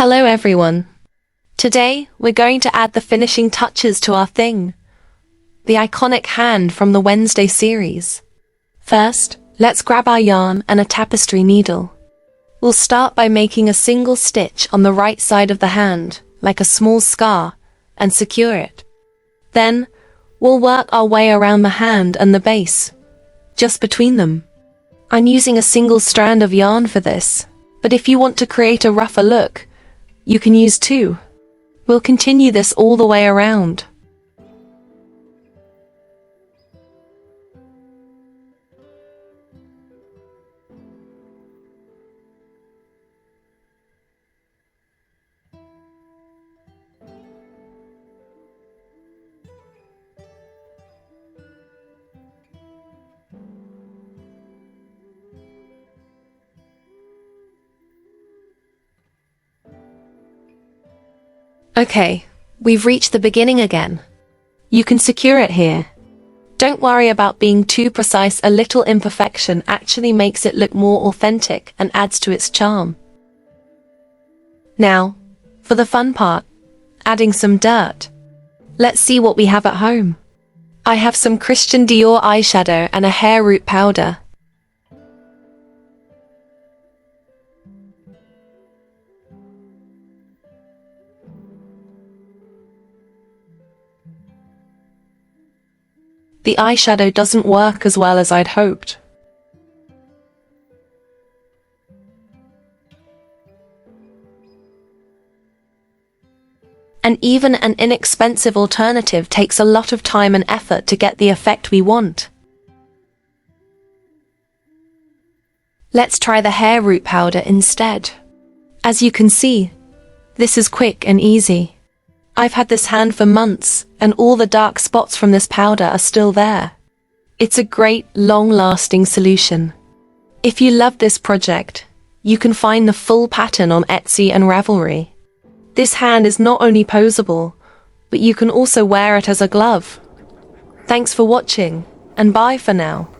Hello everyone. Today, we're going to add the finishing touches to our thing. The iconic hand from the Wednesday series. First, let's grab our yarn and a tapestry needle. We'll start by making a single stitch on the right side of the hand, like a small scar, and secure it. Then, we'll work our way around the hand and the base, just between them. I'm using a single strand of yarn for this, but if you want to create a rougher look, you can use two. We'll continue this all the way around. Okay, we've reached the beginning again. You can secure it here. Don't worry about being too precise. A little imperfection actually makes it look more authentic and adds to its charm. Now, for the fun part, adding some dirt. Let's see what we have at home. I have some Christian Dior eyeshadow and a hair root powder. The eyeshadow doesn't work as well as I'd hoped. And even an inexpensive alternative takes a lot of time and effort to get the effect we want. Let's try the hair root powder instead. As you can see, this is quick and easy. I've had this hand for months, and all the dark spots from this powder are still there. It's a great, long-lasting solution. If you love this project, you can find the full pattern on Etsy and Ravelry. This hand is not only poseable, but you can also wear it as a glove. Thanks for watching, and bye for now.